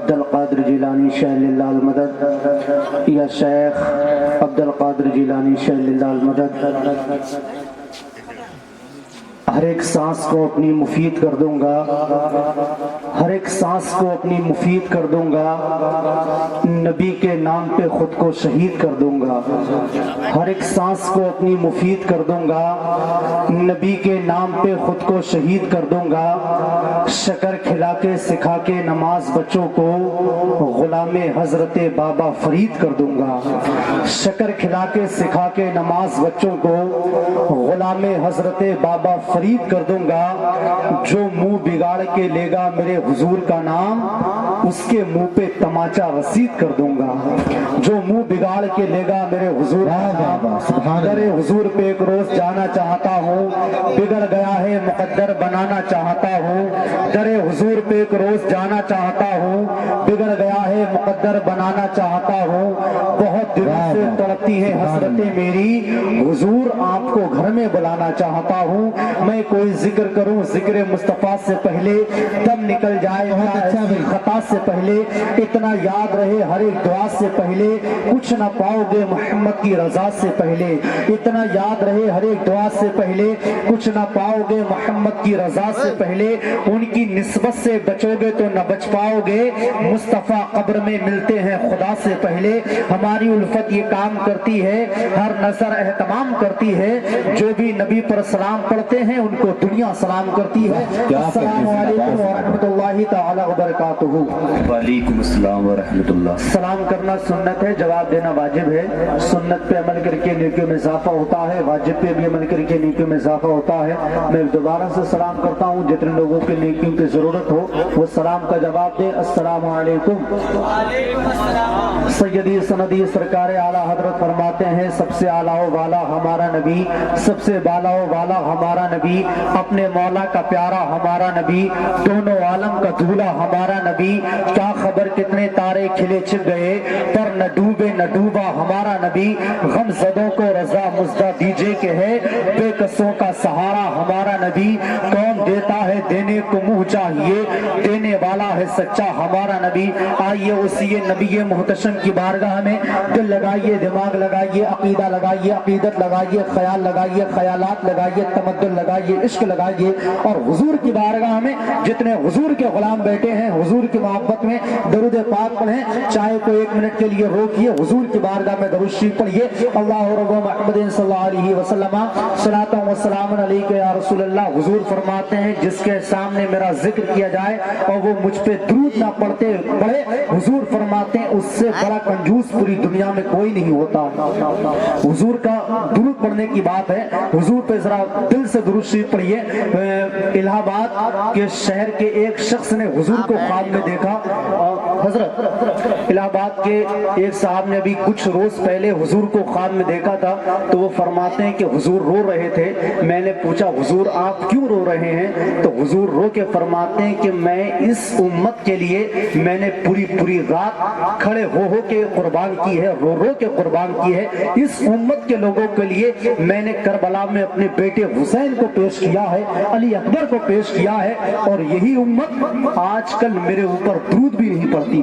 عبد القادر جیلانی شیخ للہ المدد، یا شیخ عبد القادر جیلانی شیخ للہ المدد۔ ہر ایک سانس کو اپنی مفید کر دوں گا، ہر ایک سانس کو اپنی مفید کر دوں گا، نبی کے نام پہ خود کو شہید کر دوں گا۔ ہر ایک سانس کو اپنی مفید کر دوں گا، نبی کے نام پہ خود کو شہید کر دوں گا۔ شکر کھلا کے سکھا کے نماز بچوں کو غلام حضرت بابا فرید کر دوں گا۔ شکر کھلا کے سکھا کے نماز بچوں کو غلام حضرت بابا فرید کر دوں گا۔ جو منہ بگاڑ کے لے گا میرے حضور کا نام، اس کے منہ پہ تماچا رسید کر دوں گا۔ جو منہ بگاڑ کے لے گا میرے حضور کا نام، درے حضور پہ ایک روز جانا چاہتا ہوں، بگڑ گیا ہے مقدر بنانا چاہتا ہوں۔ درے حضور پہ ایک روز جانا چاہتا ہوں، بگڑ گیا ہے مقدر بنانا چاہتا ہوں۔ بہت دل سے تڑپتی ہے حسرتیں میری، حضور آپ کو گھر میں بلانا چاہتا ہوں۔ میں کوئی ذکر کروں ذکر مصطفیٰ سے پہلے دم نکل جائے، خطا سے پہلے اتنا یاد رہے، ہر ایک دعا سے پہلے کچھ نہ پاؤ گے محمد کی رضا سے پہلے۔ اتنا یاد رہے ہر ایک دعا سے پہلے کچھ نہ پاؤ گے محمد کی رضا سے پہلے۔ ان کی نسبت سے بچو گے تو نہ بچ پاؤ گے، مصطفیٰ قبر میں ملتے ہیں خدا سے پہلے۔ ہماری الفت یہ کام کرتی ہے، ہر نظر اہتمام کرتی ہے، جو بھی نبی پر سلام پڑھتے ہیں ان کو دنیا سلام کرتی ہے۔ السلام علیکم ورحمۃ اللہ تعالی وبرکاتہ۔ وعلیکم السلام ورحمۃ اللہ۔ سلام کرنا سنت ہے، جواب دینا واجب ہے۔ سنت پہ عمل کر کے نیکیوں میں اضافہ ہوتا ہے، واجب پہ بھی عمل کر کے نیکیوں میں اضافہ ہوتا ہے۔ میں دوبارہ سے سلام کرتا ہوں، جتنے لوگوں کے نیکیوں کی ضرورت ہو وہ سلام کا جواب دے۔ السلام علیکم۔ سیدی سندی سرکار اعلیٰ حضرت فرماتے ہیں، سب سے اعلیٰ و والا ہمارا نبی، سب سے بالا و والا ہمارا نبی، اپنے مولا کا پیارا ہمارا نبی، دونوں عالم کا دولہا ہمارا نبی۔ کیا خبر کتنے تارے کھلے چھپ گئے، پر نہ ڈوبے نہ ڈوبا ہمارا نبی۔ غم زدوں کو رضا مزدہ دیجے کہ ہے، بے کسوں کا سہارا ہمارا نبی۔ کون دیتا ہے دینے کو منہ چاہیے، دینے والا ہے سچا ہمارا نبی۔ آئیے اسی نبی محتشم کی بارگاہ میں دل لگائیے، دماغ لگائیے، عقیدہ لگائیے، عقیدت لگائیے، خیال لگائیے، خیالات لگائیے، تمدن لگائیے، عشق لگائیے، اور حضور کی بارگاہ میں جتنے حضور کے غلام بیٹھے ہیں حضور کی محبت میں درود پاک پڑھیں۔ چاہے کوئی ایک منٹ کے لیے روکیے، حضور کی بارگاہ میں درود شریف پڑھیے۔ اللہ رب محمد صلی اللہ علیہ وسلم صلاۃ و سلام علیک یا رسول اللہ۔ حضور فرماتے ہیں جس کے سامنے میرا ذکر کیا جائے اور وہ مجھ پہ درود نہ پڑھے، حضور فرماتے ہیں اس سے بڑا کنجوس پوری دنیا میں کوئی نہیں ہوتا۔ حضور کا درود پڑھنے کی بات ہے، حضور پہ ذرا دل سے درود شریف پڑھیے۔ الہ آباد کے شہر کے ایک شخص نے حضور کو خواب میں دیکھا۔ حضرت الہ آباد کے ایک صاحب نے ابھی کچھ روز پہلے حضور کو خواب میں دیکھا تھا، تو وہ فرماتے ہیں کہ حضور رو رہے تھے۔ میں نے پوچھا حضور آپ کیوں رو رہے ہیں؟ تو حضور رو کے فرماتے ہیں کہ میں اس امت کے لیے میں نے پوری رات کھڑے ہو کے قربان کی ہے، رو کے قربان کی ہے۔ اس امت کے لوگوں کے لیے میں نے کربلا میں اپنے بیٹے حسین کو پیش کیا ہے، علی اکبر کو پیش کیا ہے، اور یہی امت آج کل میرے اوپر درود بھی نہیں پڑتی۔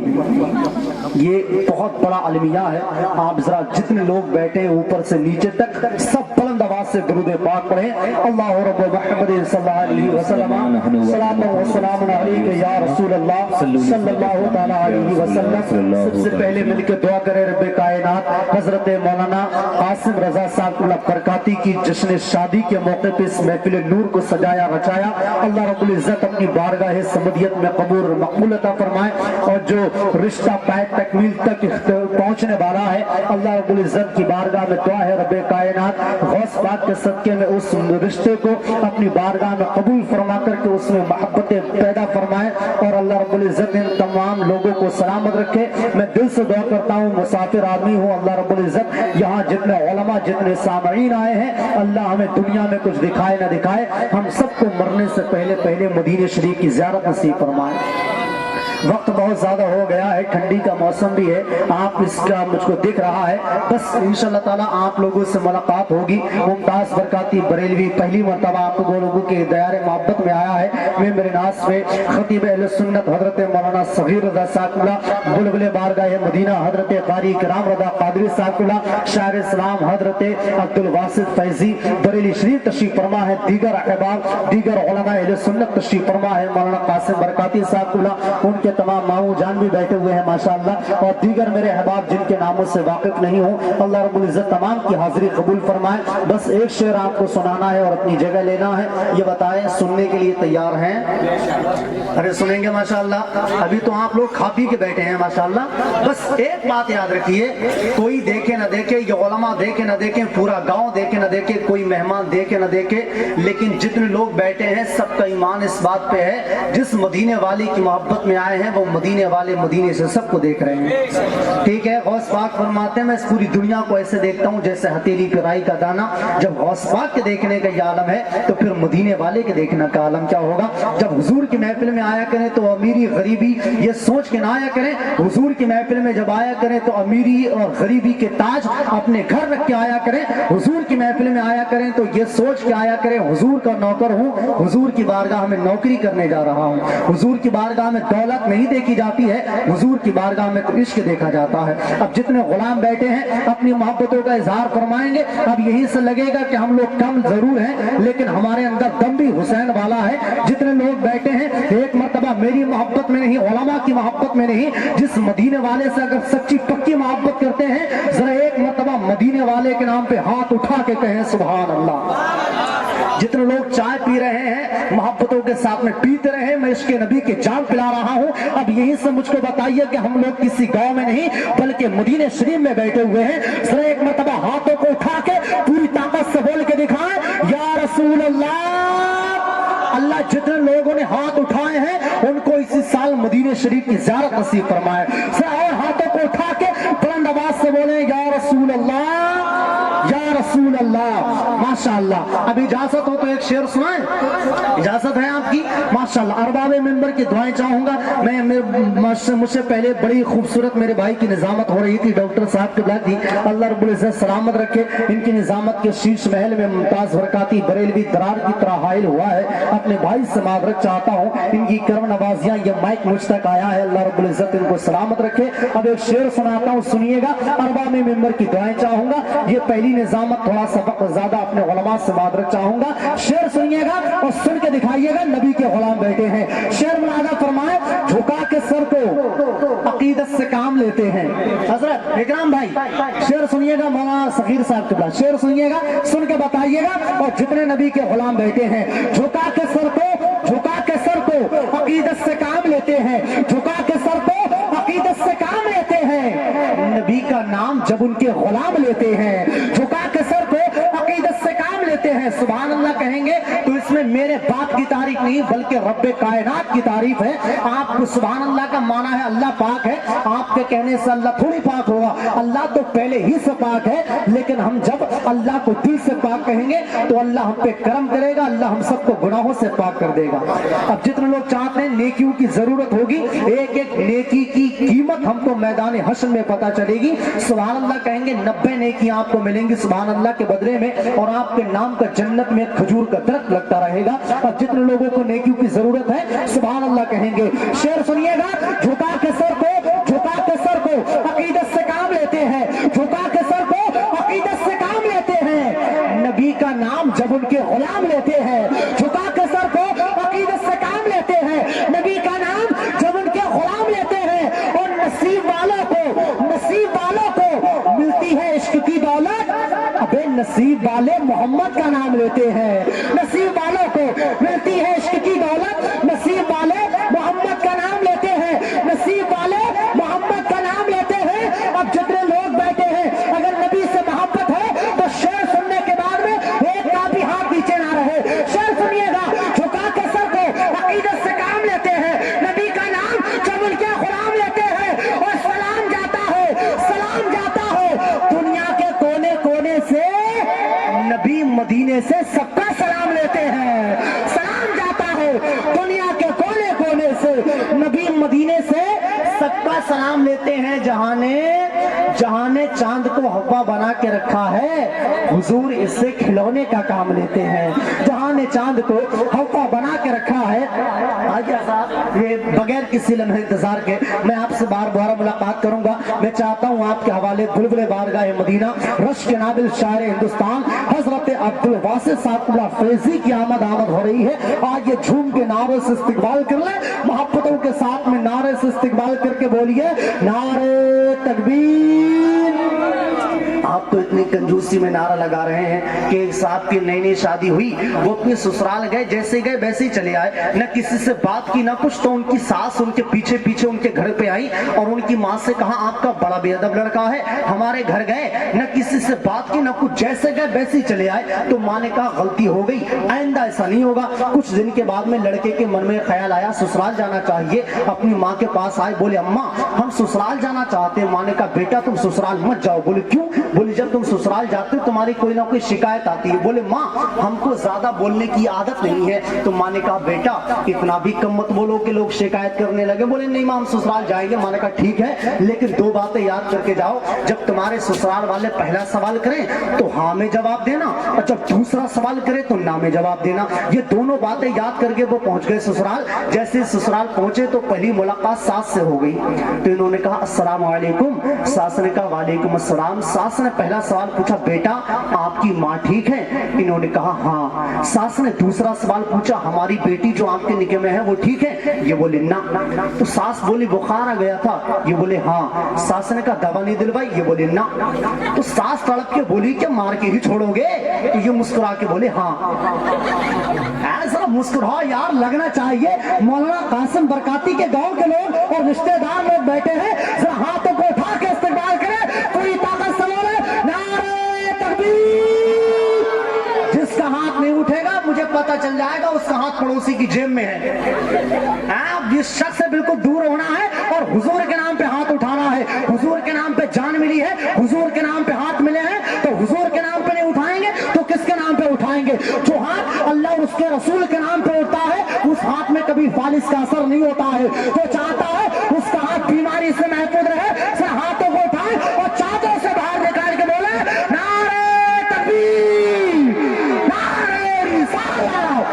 یہ بہت بڑا المیہ ہے۔ آپ ذرا جتنے لوگ بیٹھے اوپر سے نیچے تک سب بلند آواز سے درود پاک پڑھیں۔ اللہ رب محمد صلی اللہ علیہ وسلم، صلاۃ و سلام علیک یا رسول اللہ صلی اللہ تعالی علیہ وسلم۔ سب سے پہلے مل کے دعا کرے رب کائنات حضرت مولانا قاسم رضا صاحب اللہ برکاتی کی جشن شادی کے موقع پہ اس محفل نور کو سجایا رچایا۔ اللہ رب العزت اپنی بارگاہ سمدیت میں قبول اور مقبول عطا فرمائے، اور جو رشتہ پائے تکمیل تک پہنچنے والا ہے اللہ رب العزت کی بارگاہ میں دعا ہے رب کائنات غوث پاک کے صدقے میں اس رشتے کو اپنی بارگاہ میں قبول فرما کر کے اس میں محبتیں پیدا فرمائے، اور اللہ رب العزت ان تمام لوگوں کو سلامت رکھے۔ میں دل سے دعا کرتا ہوں، مسافر آدمی ہوں، اللہ رب العزت یہاں جتنے علماء جتنے سامعین آئے ہیں اللہ ہمیں دنیا میں کچھ دکھائے نہ دکھائے، ہم سب کو مرنے سے پہلے مدینہ شریف کی زیارت نصیب فرمائے۔ वक्त बहुत ज्यादा हो गया है, ठंडी का मौसम भी है, आप इसका मुझको दिख रहा है। बस इंशाल्लाह ताला आप लोगों से मुलाकात होगी। मुमताज बरकाती बरेलवी पहली मरतबा आप लोगों के दायरे मोहब्बत में आया है। मैं मेरे नाज पे खतीब अहले सुन्नत हजरत मौलाना सगीर रज़ा साकुला बुलबुल बारगाह मदीना हजरत कारी कराम रज़ा कादरी साकुला शायर इस्लाम हजरत अब्दुल वासिद फैजी बरेली शरीफ तशरीफ फरमा है। दीगर अहबाब दीगर उलमा अहले सुन्नत तशरीफ फरमा है। मौलाना कासिम बरकाती साकुला उनके तमाम मामू जान भी बैठे हुए हैं माशाअल्लाह, और दीगर मेरे अहबाब जिनके नामों से वाकिफ नहीं हूँ, अल्लाह रब्बुल इज्जत तमाम की हाजिरी कबूल फरमाए। बस एक शेर आपको सुनाना है और अपनी जगह लेना है। ये बताएं सुनने के लिए तैयार हैं? अरे सुनेंगे माशाअल्लाह। अभी तो आप लोग खा पी के बैठे हैं माशाअल्लाह। बस एक बात याद रखिए, कोई देखे न देखे, ये उलमा देखे न देखे, पूरा गांव देखे न देखे, कोई मेहमान देखे न देखे, लेकिन जितने लोग बैठे हैं सबका ईमान इस बात पे है, जिस मदीने वाली की मोहब्बत में आए हैं वो मदीने वाले मदीने से सबको देख रहे हैं। ठीक है, गौस पाक फरमाते हैं मैं इस पूरी दुनिया को ऐसे देखता हूँ जैसे हथेली पे राई का दाना। जब गौस पाक के देखने का ये आलम है तो फिर मदीने वाले के देखने का आलम क्या होगा। जब हुजूर की महफिल में आया करें तो अमीरी गरीबी ये सोच के ना आया करें, हुजूर की महफिल में जब आया करें तो अमीरी और गरीबी के ताज अपने घर रख के आया करें। हुजूर की महफिल में आया करें तो ये सोच के आया करें हुजूर का नौकर हूँ, हुजूर की बारगाह में नौकरी करने जा रहा हूँ। हुजूर की बारगाह में दौलत नहीं देखी जाती है, हुजूर की बारगाह में तो इश्क देखा जाता है। अब जितने गुलाम बैठे हैं अपनी मोहब्बतों का इजहार फरमाएंगे। अब यही से लगेगा कि हम लोग कम जरूर हैं लेकिन हमारे अंदर दम भी हुसैन वाला है। जितने लोग बैठे हैं एक मर्तबा मेरी मोहब्बत में नहीं, उलमा की मोहब्बत में नहीं, जिस मदीने वाले से अगर सच्ची पक्की मोहब्बत करते हैं जरा एक मर्तबा मदीने वाले के नाम पे हाथ उठा के कहें सुभान अल्लाह। जितने लोग चाय पी रहे हैं मोहब्बतों के साथ में पीते रहे, मैं इसके नबी के जाम पिला रहा हूँ। अब यहीं से मुझको बताइए कि हम लोग किसी गांव में नहीं बल्कि मदीने शरीफ में बैठे हुए हैं। जरा एक मर्तबा हाथों को उठा के पूरी ताकत से बोल के दिखाएं या रसूल अल्लाह। अल्लाह जितने लोगों ने हाथ उठाए हैं उनको इसी साल मदीने शरीफ की ज़ियारत नसीब फरमाए। और हाथों को उठा के बुलंद आवाज से बोले या रसूल अल्लाह या रसूल अल्लाह। माशाअल्लाह। अब इजाजत हो तो एक शेर सुनाएं, इजाजत है आपकी? माशाअल्लाह। अरबाब मिंबर की दुआएं चाहूंगा मैं। मुझसे पहले बड़ी खूबसूरत मेरे भाई की निजामत हो रही थी, डॉक्टर साहब की बात थी, अल्लाह रब्बुल इज्जत सलामत रखे। इनकी निजामत के शीर्ष महल में मुमताज बरकाती बरेलवी दरार की तरह हाइल हुआ है। अपने भाई से मादरत चाहता हूँ, इनकी करम नवाजियां ये माइक मुझ तक आया है, अल्लाह रब्बुल इज्जत इनको सलामत रखे। अब एक शेर सुनाता हूँ सुनिएगा, अरबाब मिंबर की दुआएं चाहूंगा। ये पहली निजामत थोड़ा सबक ज्यादा अपने उलमा से मादरत चाहूंगा। शेर सुनिएगा और सुन के दिखाइएगा, नबी के गुलाम बैठे हैं। शेर मुलादा फरमाए, झुका के सर को अकीदत से काम लेते हैं। हजरत इकराम भाई शेर सुनिएगा, मौलाना सगीर साहब के पास शेर सुनिएगा, सुन के बताइएगा। और जितने नबी के गुलाम बैठे हैं झुका के सर को अकीदत से काम लेते हैं, झुका के सर को अकीदत से काम लेते हैं। नबी का नाम जब उनके गुलाम लेते हैं, झुका के सर को अकीदत से काम लेते हैं, सुभान अल्लाह कहेंगे तो इसमें मेरे बाप की तारीफ नहीं बल्कि रब्बे कायनात की तारीफ है। आपको सुभान अल्लाह का माना है अल्लाह पाक है, आपके कहने से अल्लाह थोड़ी पाक होगा, अल्लाह तो पहले ही से पाक है। लेकिन हम जब अल्लाह को दिल से पाक कहेंगे तो अल्लाह हम पे करम करेगा, अल्लाह हम सबको गुनाहों से पाक कर देगा। अब जितने लोग चाहते हैं नेकियों की जरूरत होगी, एक एक नेकी की कीमत हमको मैदान हश्र में पता चलेगी। सुभान अल्लाह कहेंगे 90 नेकियां आपको मिलेंगी सुभान अल्लाह के बदले में, और आपके नाम का जन्नत में खजूर का दरख्त लगता रहेगा। अब जितने लोगों को नेकियों की जरूरत है सुभान अल्लाह कहेंगे। शेर सुनिएगा, झुका के सर को अकीदत से काम लेते हैं, झुका के सर को अकीदत से काम लेते हैं। नबी का नाम जब उनके गुलाम लेते हैं, झुका के सर को अकीदत से काम लेते हैं। नबी का नाम जब उनके गुलाम लेते हैं, और नसीब वालों को मिलती है इश्क की दौलत। अबे नसीब वाले मोहम्मद का नाम लेते हैं, नसीब वालों को मिलती है इश्क की दौलत। नसीब वाले मोहम्मद का नाम लेते हैं, नसीब वाले मोहम्मद का नाम लेते हैं। अब जितने लोग बैठे हैं अगर नबी से मोहब्बत है तो शेर सुनने के बाद में एक का भी हाथ नीचे ना रहे। शेर सुनिएगा, झुका के सर को अकीदत से काम लेते हैं, नबी का नाम जब उनके गुलाम लेते हैं, और सलाम जाता है दुनिया के कोने कोने से, नबी मदीने से सबका सलाम लेते हैं। सलाम जाता है दुनिया के कोने सबका सलाम लेते हैं जहां ने चांद को हवा बना के रखा है, हुजूर इससे खिलौने का काम लेते हैं। जहां ने चांद को हवा बना के रखा है। आगे साहब, ये बगैर किसी लम्हे इंतजार के मैं आपसे बार बार मुलाकात करूंगा। मैं चाहता हूं आपके हवाले बुलबुल बारगाह मदीना, रश के नाबिल शायर हिंदुस्तान हजरत अब्दुल वासित साकुल्लाह फैजी की आमद हो रही है। आज ये झूम के नारे से इस्तिकबाल कर ले, मोहब्बतों के साथ में नारे से इस्तिकबाल करके बोलिए नारे तकबीर। आप तो इतनी कंजूसी में नारा लगा रहे हैं कि एक साहब की नई नई शादी हुई, वो अपने ससुराल गए, जैसे गए वैसे ही चले आए, न किसी से बात की न कुछ। तो उनकी सास उनके पीछे पीछे उनके घर पे आई और उनकी माँ से कहा आपका बड़ा बेअदब लड़का है, हमारे घर गए न किसी से बात की न कुछ, जैसे गए वैसे ही चले आए। तो माँ ने कहा गलती हो गई, आइंदा ऐसा नहीं होगा। कुछ दिन के बाद में लड़के के मन में ख्याल आया ससुराल जाना चाहिए। अपनी माँ के पास आए, बोले अम्मा हम ससुराल जाना चाहते हैं। माँ ने कहा बेटा तुम ससुराल मत जाओ। बोले क्यों? बोले जब तुम ससुराल जाते हो तुम्हारी कोई ना कोई शिकायत आती है। बोले माँ हमको ज्यादा बोलने की आदत नहीं है। तो माँ ने कहा बेटा इतना भी कम मत बोलो कि लोग शिकायत करने लगे। बोले नहीं माँ हम ससुराल जाएंगे। माँ ने कहा ठीक है, लेकिन दो बातें याद करके जाओ। जब तुम्हारे ससुराल वाले पहला सवाल करें तो हाँ में जवाब देना, और जब दूसरा सवाल करे तो ना में जवाब देना। ये दोनों बातें याद करके वो पहुंच गए ससुराल। जैसे ससुराल पहुंचे तो पहली मुलाकात सास से हो गई। तो इन्होंने कहा अस्सलाम वालेकुम। सास ने कहा वालेकुम अस्सलाम। सास ने पहला सवाल पूछा बेटा आपकी माँ ठीक है? इन्होंने कहा हाँ। सास ने दूसरा सवाल पूछा हमारी बेटी जो आपके निके में है वो ठीक है? ये बोले ना। तो सास बोली बुखार आ गया था? ये बोले हाँ। सास ने कहा दवा नहीं दिलवाई? ये बोले ना। तो सास तड़प के बोली कि मार के ही छोड़ोगे? तो ये मुस्कुरा के बोले हाँ। ऐसा मुस्कुराओ यार, लगना चाहिए। मौलाना कासिम बरकाती के गांव के लोग और रिश्तेदार लोग बैठे हैं, जरा हाथों को उठा के इस्तेमाल करें, पूरी ताकत से बोले नारे तकबीर। जिसका हाथ नहीं उठेगा मुझे पता चल जाएगा उसका हाथ पड़ोसी की जेब में है। आप जिस शख्स से बिल्कुल दूर होना है और हुजूर के नाम पे हाथ उठाना है। हुजूर के नाम पे जान मिली है, हुजूर के नाम पे हाथ मिले हैं, तो हुजूर के नाम पे नहीं उठाएंगे तो किसके नाम पे उठाएंगे? जो हाथ अल्लाह और उसके रसूल के नाम पे उठता है उस हाथ में कभी फालिस का असर नहीं होता है। जो चाहता है उसका हाथ बीमारी से महफूज रहे, सिर्फ हाथों को उठाए और चादरों से बाहर निकाल के बोले नारे तकबीर, नारे रिसालत,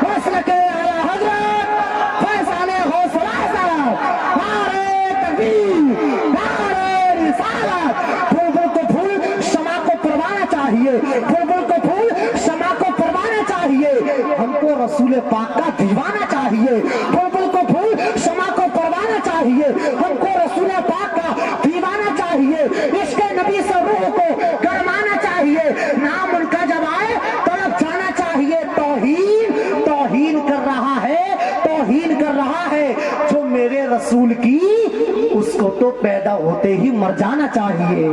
वसल के आला हजरत फैसाले हौसला साहब, नारे तकबीर, नारे रिसालत। बुलबुल को फूल शमा को परवाना चाहिए, बुलबुल को फूल शमा को परवाना चाहिए। हमको रसूल पाक का दीवाना चाहिए। बुलबुल को फूल शमा को परवाना चाहिए, हमको रसूल पाक का दीवाना चाहिए। इश्क नबी से रूह को गरमाना चाहिए। नाम उनका जब आए तड़प जाना चाहिए। तौहीन तौहीन कर रहा है, तौहीन कर रहा है जो मेरे रसूल की, उसको तो पैदा होते ही मर जाना चाहिए।